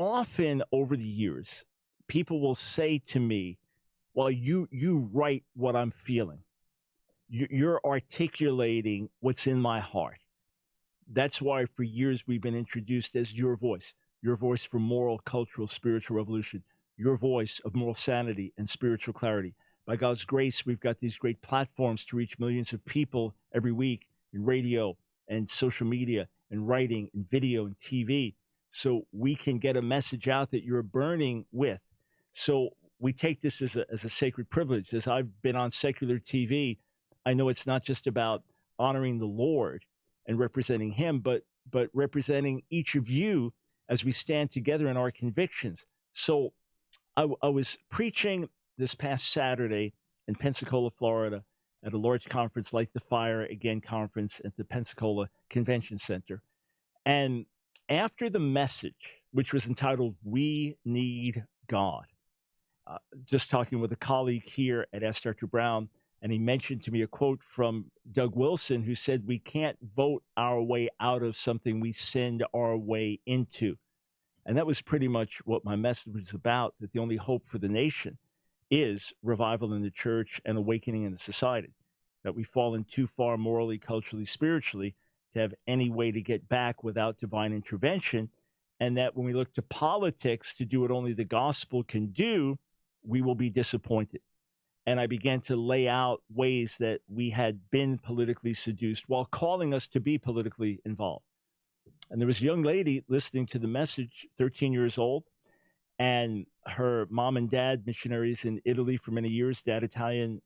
often over the years, people will say to me, well, you write what I'm feeling. You're articulating what's in my heart. That's why for years we've been introduced as your voice for moral, cultural, spiritual revolution, your voice of moral sanity and spiritual clarity. By God's grace, we've got these great platforms to reach millions of people every week in radio and social media and writing and video and TV. So we can get a message out that you're burning with. So we take this as a sacred privilege. As I've been on secular TV, I know it's not just about honoring the Lord and representing him, but representing each of you as we stand together in our convictions. So I was preaching this past Saturday in Pensacola, Florida, at a large conference, Light the Fire Again conference at the Pensacola Convention Center. And after the message, which was entitled, We Need God, just talking with a colleague here at AskDrBrown, and he mentioned to me a quote from Doug Wilson, who said, we can't vote our way out of something we send our way into. And that was pretty much what my message was about, that the only hope for the nation is revival in the church and awakening in the society, that we've fallen too far morally, culturally, spiritually to have any way to get back without divine intervention, and that when we look to politics to do what only the gospel can do, we will be disappointed. And I began to lay out ways that we had been politically seduced while calling us to be politically involved. And there was a young lady listening to the message, 13 years old, and her mom and dad, missionaries in Italy for many years, dad Italian,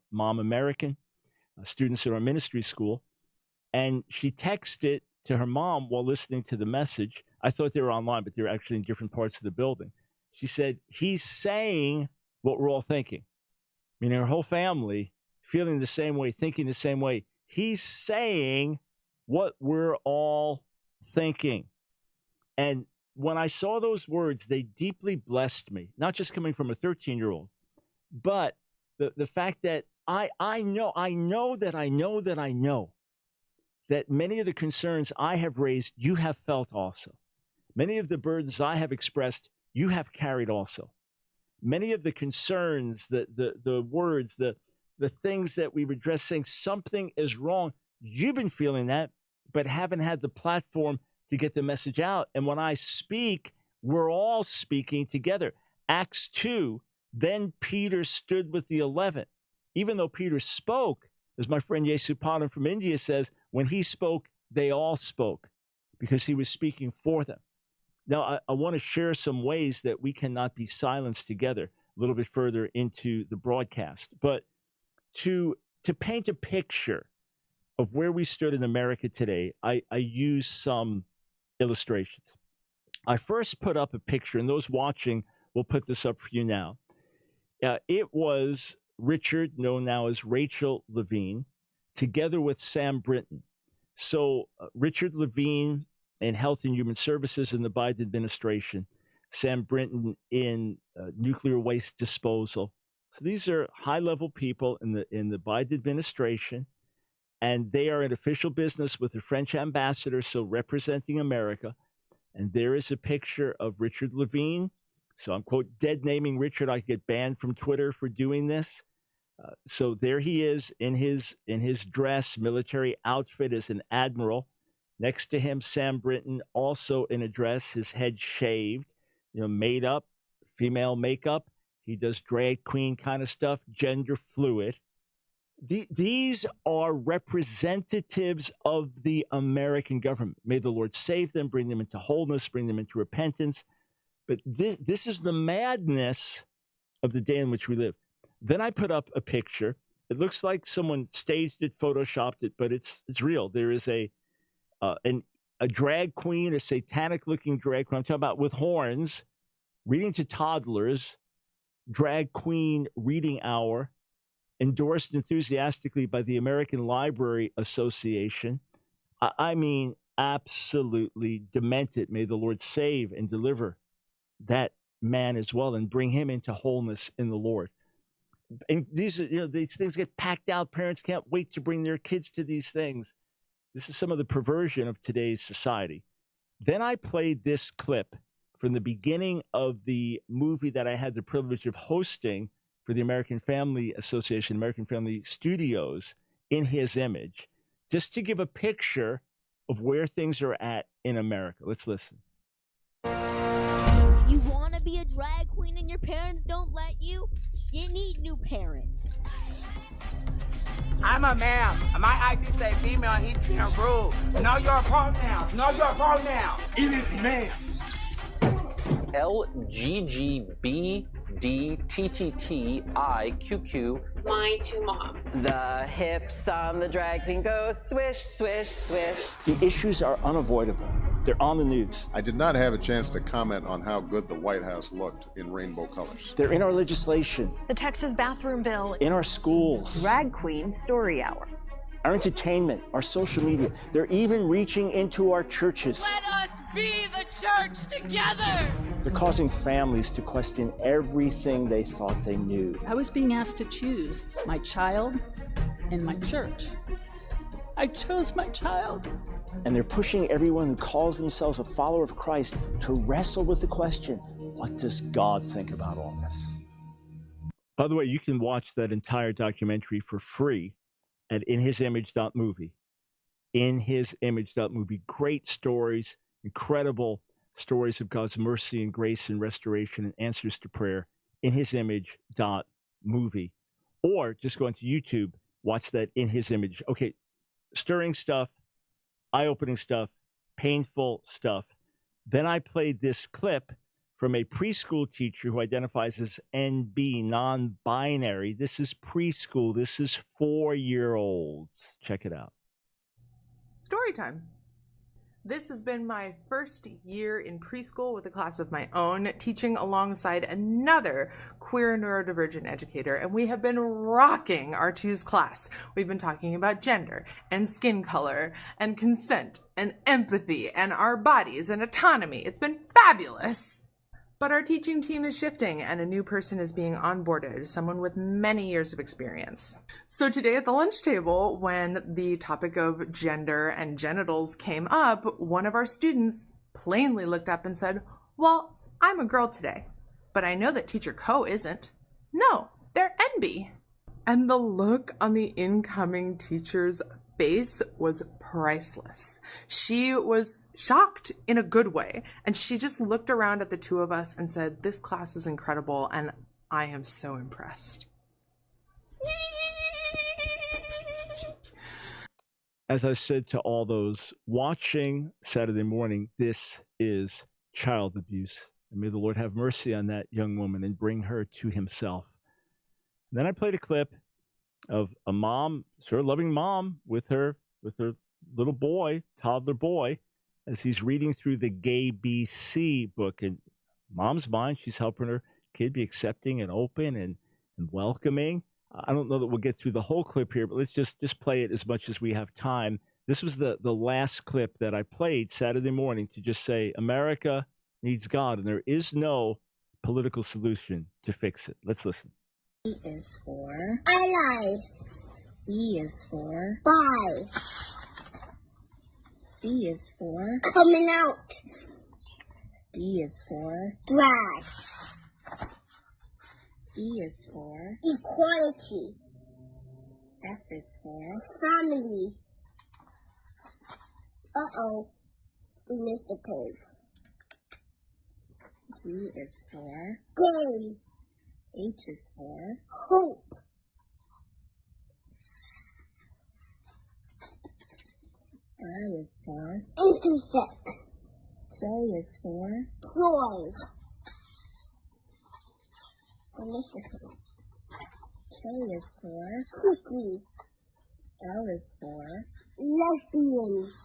mom American, students at our ministry school. And she texted to her mom while listening to the message. I thought they were online, but they were actually in different parts of the building. She said, he's saying what we're all thinking. Meaning her whole family feeling the same way, thinking the same way. He's saying what we're all thinking. And when I saw those words, they deeply blessed me, not just coming from a 13-year-old, but the fact that I know that many of the concerns I have raised, you have felt also. Many of the burdens I have expressed, you have carried also. Many of the concerns, the words, the things that we've addressed, saying something is wrong, you've been feeling that, but haven't had the platform to get the message out. And when I speak, we're all speaking together. Acts 2, then Peter stood with the 11. Even though Peter spoke, as my friend Yesupadam from India says, when he spoke, they all spoke because he was speaking for them. Now, I want to share some ways that we cannot be silenced together a little bit further into the broadcast. But to paint a picture of where we stood in America today, I use some illustrations. I first put up a picture, and those watching will put this up for you now. It was Richard, known now as Rachel Levine, together with Sam Brinton. So Richard Levine in Health and Human Services in the Biden administration, Sam Brinton in nuclear waste disposal. So these are high-level people in the Biden administration, and they are in official business with the French ambassador, so representing America. And there is a picture of Richard Levine. So I'm, quote, dead naming Richard. I could get banned from Twitter for doing this. So there he is in his dress, military outfit as an admiral. Next to him, Sam Brinton, also in a dress, his head shaved, made up, female makeup. He does drag queen kind of stuff, gender fluid. These are representatives of the American government. May the Lord save them, bring them into wholeness, bring them into repentance. But this is the madness of the day in which we live. Then I put up a picture. It looks like someone staged it, photoshopped it, but it's real. There is a drag queen, a satanic-looking drag queen, I'm talking about with horns, reading to toddlers, drag queen reading hour, endorsed enthusiastically by the American Library Association. I mean, absolutely demented. May the Lord save and deliver that man as well and bring him into wholeness in the Lord. And these things get packed out. Parents can't wait to bring their kids to these things. This is some of the perversion of today's society. Then I played this clip from the beginning of the movie that I had the privilege of hosting for the American Family Association, American Family Studios, In His Image, just to give a picture of where things are at in America. Let's listen. If you want to be a drag queen and your parents don't let you, you need new parents. I'm a ma'am. My ID say female, he's being rude. Know your pronouns. Know your pronouns. It is ma'am. LGGBDTTTIQQ. My to mom. The hips on the drag queen go swish, swish, swish. The issues are unavoidable. They're on the news. I did not have a chance to comment on how good the White House looked in rainbow colors. They're in our legislation. The Texas bathroom bill. In our schools. Drag Queen Story Hour. Our entertainment, our social media. They're even reaching into our churches. Let us be the church together. They're causing families to question everything they thought they knew. I was being asked to choose my child and my church. I chose my child. And they're pushing everyone who calls themselves a follower of Christ to wrestle with the question, what does God think about all this? By the way, you can watch that entire documentary for free at inhisimage.movie. Inhisimage.movie. Great stories, incredible stories of God's mercy and grace and restoration and answers to prayer. Inhisimage.movie. Or just go into YouTube, watch that In His Image. Okay, stirring stuff, eye-opening stuff, painful stuff. Then I played this clip from a preschool teacher who identifies as NB, non-binary. This is preschool. This is 4-year-olds. Check it out. Story time. This has been my first year in preschool with a class of my own, teaching alongside another queer neurodivergent educator, and we have been rocking our twos class. We've been talking about gender and skin color and consent and empathy and our bodies and autonomy. It's been fabulous. But our teaching team is shifting and a new person is being onboarded, someone with many years of experience. So today at the lunch table, when the topic of gender and genitals came up, one of our students plainly looked up and said, "Well, I'm a girl today, but I know that teacher Co isn't." No, they're NB. And the look on the incoming teacher's face was priceless. She was shocked in a good way, and she just looked around at the two of us and said, "This class is incredible, and I am so impressed." As I said to all those watching Saturday morning, this is child abuse. And may the Lord have mercy on that young woman and bring her to himself. And then I played a clip of a mom, sort of loving mom with her little boy, toddler boy, as he's reading through the Gay BC book. And mom's mind, she's helping her kid be accepting and open and welcoming. I don't know that we'll get through the whole clip here, but let's just play it as much as we have time. This was the last clip that I played Saturday morning to just say, America needs God, and there is no political solution to fix it. Let's listen. E is for ally. E is for bye. C is for coming out. D is for drag. E is for equality. F is for family. Uh-oh, we missed the pose. G is for gay. H is for hope. I is for intersex. J is for joy. K is for cookie. L is for lesbians.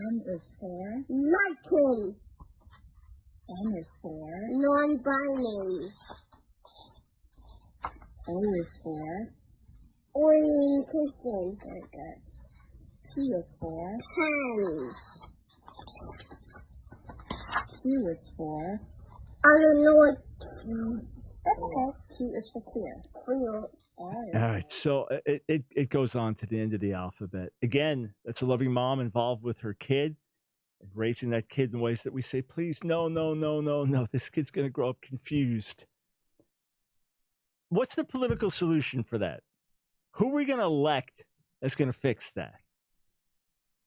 M is for Martin. N is for non-binary. O is for orientation. Very good. P is for hands. Q is for I don't know what Q. That's okay. Q is for queer. Queer. All right, so it goes on to the end of the alphabet. Again, that's a loving mom involved with her kid. and raising that kid in ways that we say, please, no, no, no, no, no, this kid's going to grow up confused. What's the political solution for that? Who are we going to elect that's going to fix that?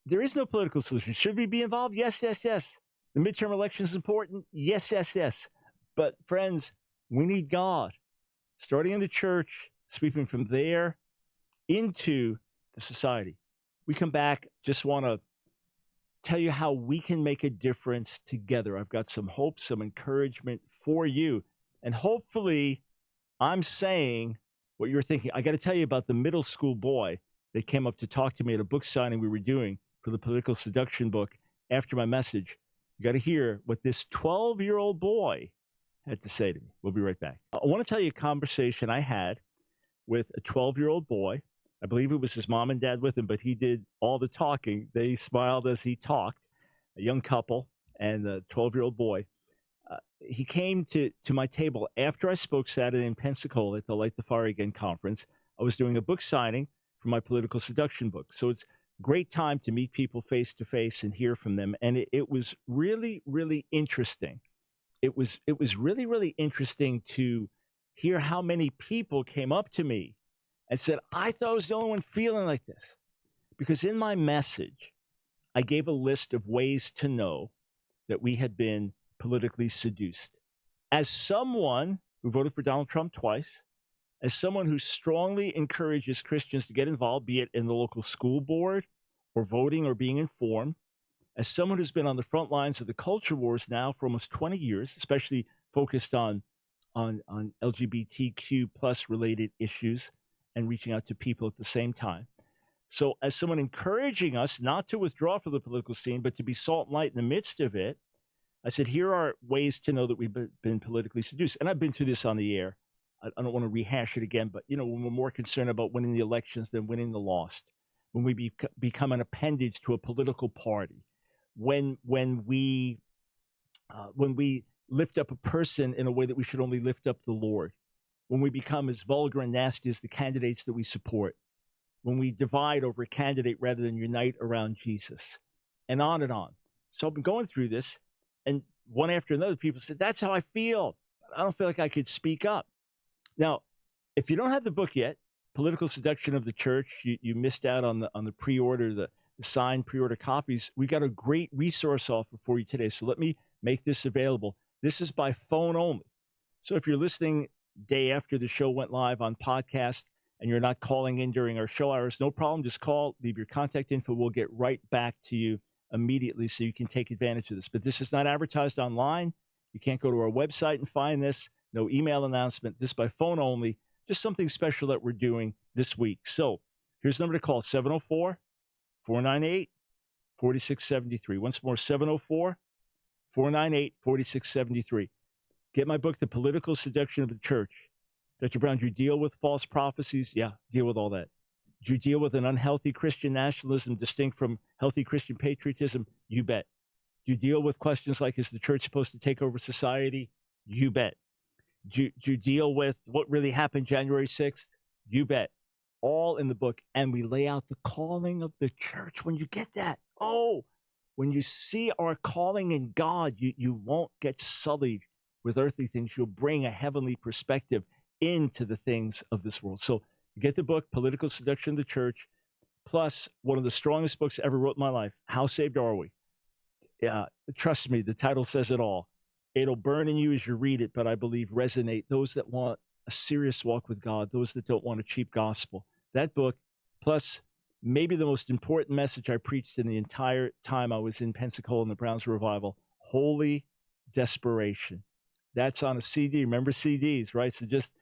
There is no political solution. Should we be involved? Yes, yes, yes. The midterm election is important. Yes, yes, yes. But friends, we need God, starting in the church, sweeping from there into the society. We come back, just want to tell you how we can make a difference together. I've got some hope, some encouragement for you. And hopefully I'm saying what you're thinking. I got to tell you about the middle school boy that came up to talk to me at a book signing we were doing for the political seduction book after my message. You got to hear what this 12-year-old boy had to say to me. We'll be right back. I want to tell you a conversation I had with a 12-year-old boy. I believe it was his mom and dad with him, but he did all the talking. They smiled as he talked, a young couple and a 12-year-old boy. He came to my table after I spoke Saturday in Pensacola at the Light the Fire Again conference. I was doing a book signing for my political seduction book. So it's a great time to meet people face to face and hear from them. And it was really, really interesting. It was really, really interesting to hear how many people came up to me and said, I thought I was the only one feeling like this. Because in my message, I gave a list of ways to know that we had been politically seduced. As someone who voted for Donald Trump twice, as someone who strongly encourages Christians to get involved, be it in the local school board or voting or being informed, as someone who's been on the front lines of the culture wars now for almost 20 years, especially focused on LGBTQ plus related issues and reaching out to people at the same time. So as someone encouraging us not to withdraw from the political scene, but to be salt and light in the midst of it, I said, here are ways to know that we've been politically seduced. And I've been through this on the air. I don't want to rehash it again, but, when we're more concerned about winning the elections than winning the lost, when we become an appendage to a political party, when we lift up a person in a way that we should only lift up the Lord, when we become as vulgar and nasty as the candidates that we support, when we divide over a candidate rather than unite around Jesus, and on and on. So I've been going through this, and one after another, people said, that's how I feel. I don't feel like I could speak up. Now, if you don't have the book yet, Political Seduction of the Church, you missed out on the pre-order, the signed pre-order copies. We got a great resource offer for you today. So let me make this available. This is by phone only. So if you're listening day after the show went live on podcast and you're not calling in during our show hours, no problem. Just call, leave your contact info. We'll get right back to you immediately so you can take advantage of this. But this is not advertised online. You can't go to our website and find this. No email announcement. This by phone only. Just something special that we're doing this week. So here's the number to call, 704-498-4673. Once more, 704-498-4673. Get my book, The Political Seduction of the Church. Dr. Brown, do you deal with false prophecies? Yeah, deal with all that. Do you deal with an unhealthy Christian nationalism distinct from healthy Christian patriotism? You bet. Do you deal with questions like, is the church supposed to take over society? You bet. Do you deal with what really happened January 6th? You bet. All in the book. And we lay out the calling of the church. When you get that, when you see our calling in God, you won't get sullied with earthly things. You'll bring a heavenly perspective into the things of this world. So you get the book, Political Seduction of the Church, plus one of the strongest books I ever wrote in my life, How Saved Are We? Trust me, the title says it all. It'll burn in you as you read it, but I believe resonate. Those that want a serious walk with God, those that don't want a cheap gospel. That book, plus maybe the most important message I preached in the entire time I was in Pensacola in the Browns Revival, Holy Desperation. That's on a CD. Remember CDs, right? So just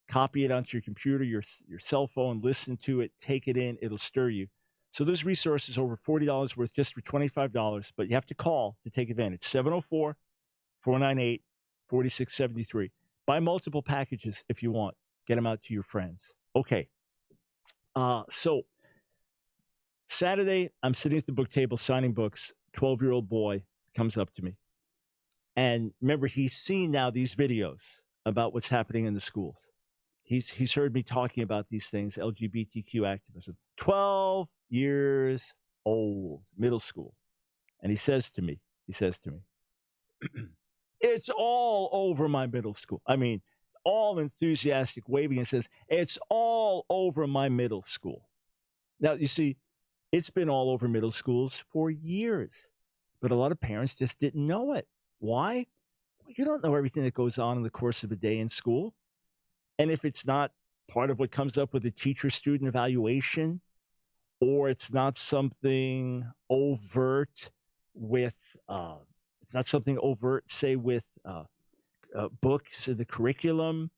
copy it onto your computer, your cell phone, listen to it, take it in. It'll stir you. So those resources over $40 worth just for $25, but you have to call to take advantage. 704-498-4673. Buy multiple packages if you want. Get them out to your friends. Okay. So Saturday, I'm sitting at the book table signing books. 12-year-old boy comes up to me. And remember, he's seen now these videos about what's happening in the schools. He's heard me talking about these things, LGBTQ activism. 12 years old, middle school. And he says to me, it's all over my middle school. I mean, all enthusiastic waving, and says, it's all over my middle school. Now, you see, it's been all over middle schools for years, but a lot of parents just didn't know it. Why? Well, you don't know everything that goes on in the course of a day in school. And if it's not part of what comes up with a teacher-student evaluation, or it's not something overt with, say, with books in the curriculum,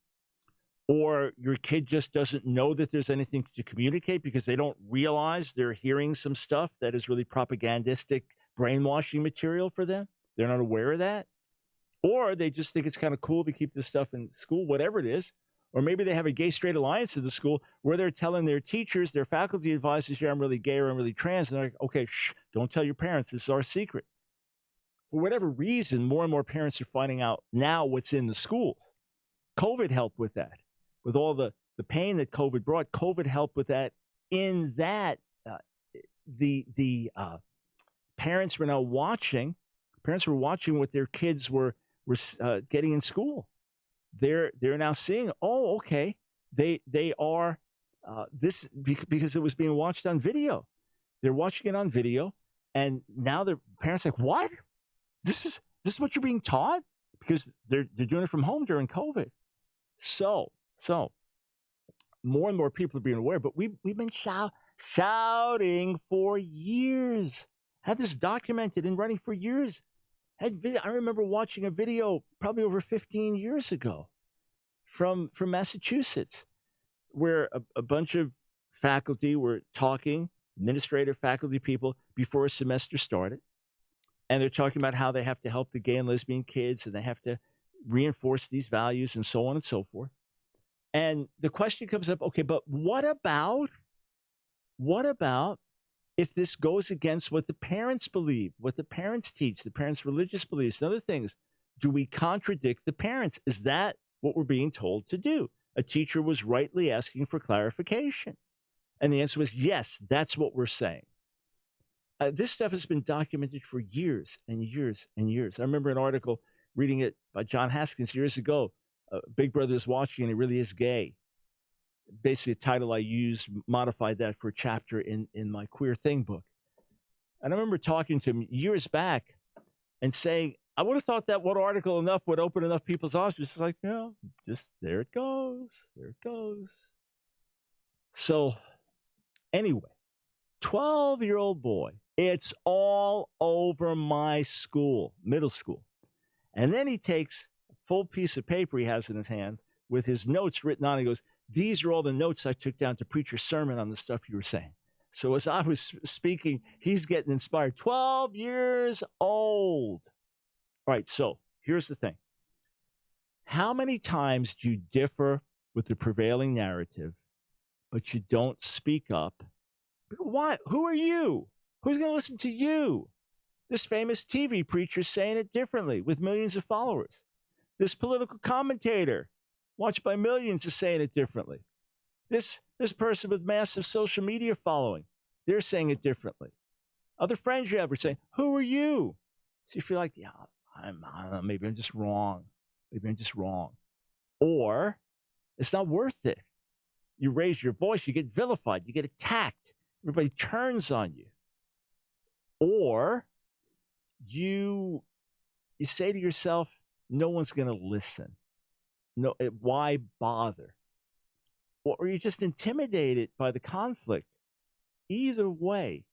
or your kid just doesn't know that there's anything to communicate because they don't realize they're hearing some stuff that is really propagandistic brainwashing material for them. They're not aware of that. Or they just think it's kind of cool to keep this stuff in school, whatever it is. Or maybe they have a gay-straight alliance in the school where they're telling their teachers, their faculty advisors, yeah, I'm really gay or I'm really trans. And they're like, okay, shh, don't tell your parents. This is our secret. For whatever reason, more and more parents are finding out now what's in the schools. COVID helped with that. With all the pain that COVID brought, COVID helped with that. In that, the parents were now watching. Parents were watching what their kids were getting in school. They're now seeing. Oh, okay. They are this because it was being watched on video. They're watching it on video, and now the parents are like, what? This is what you're being taught, because they're doing it from home during COVID. So more and more people are being aware, but we've been shouting for years. Had this documented and running for years. I remember watching a video probably over 15 years ago from Massachusetts, where a bunch of faculty were talking, administrative faculty people, before a semester started. And they're talking about how they have to help the gay and lesbian kids, and they have to reinforce these values and so on and so forth. And the question comes up, okay, but what about if this goes against what the parents believe, what the parents teach, the parents' religious beliefs and other things? Do we contradict the parents? Is that what we're being told to do? A teacher was rightly asking for clarification. And the answer was, yes, that's what we're saying. This stuff has been documented for years and years and years. I remember an article, reading it by John Haskins years ago. Big Brother is watching and he really is gay. Basically, a title I used, modified that for a chapter in my Queer Thing book. And I remember talking to him years back and saying, I would have thought that one article enough would open enough people's eyes. It's like, just there it goes. There it goes. So anyway, 12-year-old boy, it's all over my school, middle school. And then he takes a full piece of paper he has in his hands with his notes written on. He goes, these are all the notes I took down to preach your sermon on the stuff you were saying. So as I was speaking, he's getting inspired. 12 years old. All right, so here's the thing. How many times do you differ with the prevailing narrative, but you don't speak up? Why? Who are you? Who's going to listen to you? This famous TV preacher saying it differently with millions of followers. This political commentator, watched by millions, is saying it differently. This person with massive social media following, they're saying it differently. Other friends you have are saying, who are you? So you feel like, yeah, I don't know, maybe I'm just wrong. Maybe I'm just wrong. Or it's not worth it. You raise your voice, you get vilified, you get attacked. Everybody turns on you. Or you say to yourself, no one's going to listen. No, why bother? Or you're just intimidated by the conflict. Either way,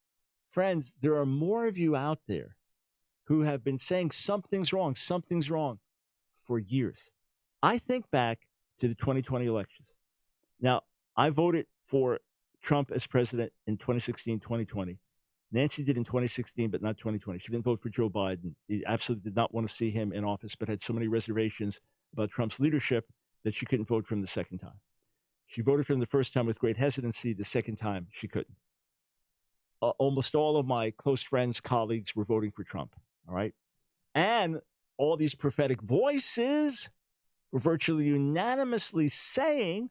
friends, there are more of you out there who have been saying something's wrong for years. I think back to the 2020 elections. Now, I voted for Trump as president in 2016, 2020. Nancy did in 2016, but not 2020. She didn't vote for Joe Biden. She absolutely did not want to see him in office, but had so many reservations about Trump's leadership that she couldn't vote for him the second time. She voted for him the first time with great hesitancy. The second time, she couldn't. Almost all of my close friends, colleagues were voting for Trump, all right? And all these prophetic voices were virtually unanimously saying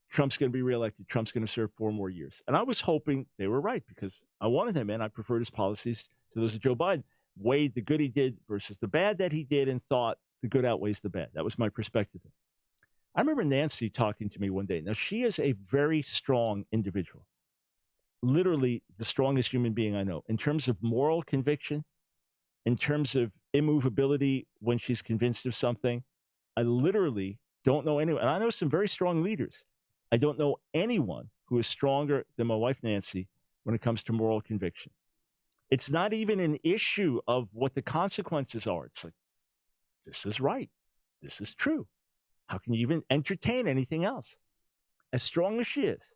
Trump's going to be reelected. Trump's going to serve 4 more years. And I was hoping they were right because I wanted him in. I preferred his policies to those of Joe Biden, weighed the good he did versus the bad that he did and thought the good outweighs the bad. That was my perspective. I remember Nancy talking to me one day. Now, she is a very strong individual, literally the strongest human being I know in terms of moral conviction, in terms of immovability when she's convinced of something. I literally don't know anyone. And I know some very strong leaders. I don't know anyone who is stronger than my wife, Nancy, when it comes to moral conviction. It's not even an issue of what the consequences are. It's like, this is right. This is true. How can you even entertain anything else? As strong as she is.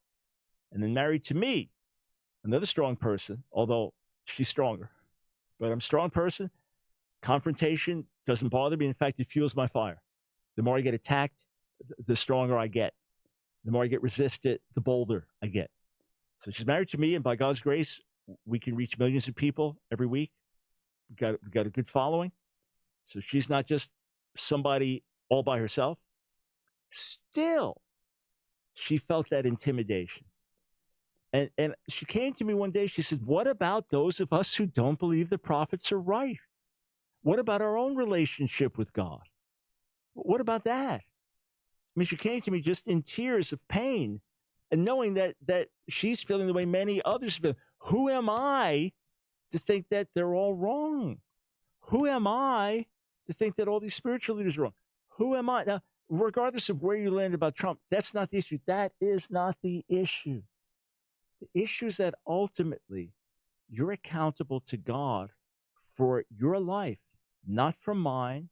And then married to me, another strong person, although she's stronger. But I'm a strong person. Confrontation doesn't bother me. In fact, it fuels my fire. The more I get attacked, the stronger I get. The more I get resisted, the bolder I get. So she's married to me, and by God's grace, we can reach millions of people every week. We've got a good following. So she's not just somebody all by herself. Still, she felt that intimidation. And she came to me one day, she said, what about those of us who don't believe the prophets are right? What about our own relationship with God? What about that? I mean, she came to me just in tears of pain and knowing that she's feeling the way many others feel. Who am I to think that they're all wrong? Who am I to think that all these spiritual leaders are wrong? Who am I? Now, regardless of where you land about Trump, that's not the issue. That is not the issue. The issue is that ultimately you're accountable to God for your life, not for mine,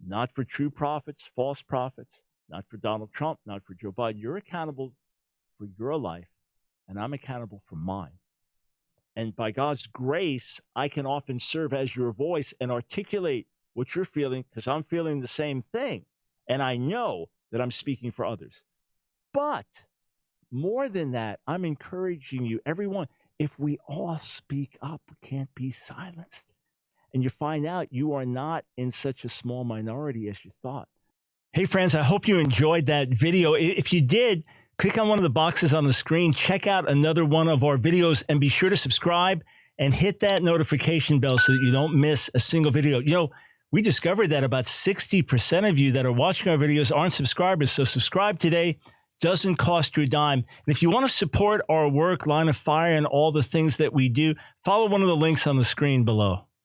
not for true prophets, false prophets, not for Donald Trump, not for Joe Biden. You're accountable for your life, and I'm accountable for mine. And by God's grace, I can often serve as your voice and articulate what you're feeling because I'm feeling the same thing. And I know that I'm speaking for others. But more than that, I'm encouraging you, everyone, if we all speak up, we can't be silenced. And you find out you are not in such a small minority as you thought. Hey, friends, I hope you enjoyed that video. If you did, click on one of the boxes on the screen, check out another one of our videos, and be sure to subscribe and hit that notification bell so that you don't miss a single video. You know, we discovered that about 60% of you that are watching our videos aren't subscribers. So subscribe today. Doesn't cost you a dime. And if you want to support our work, Line of Fire, and all the things that we do, follow one of the links on the screen below.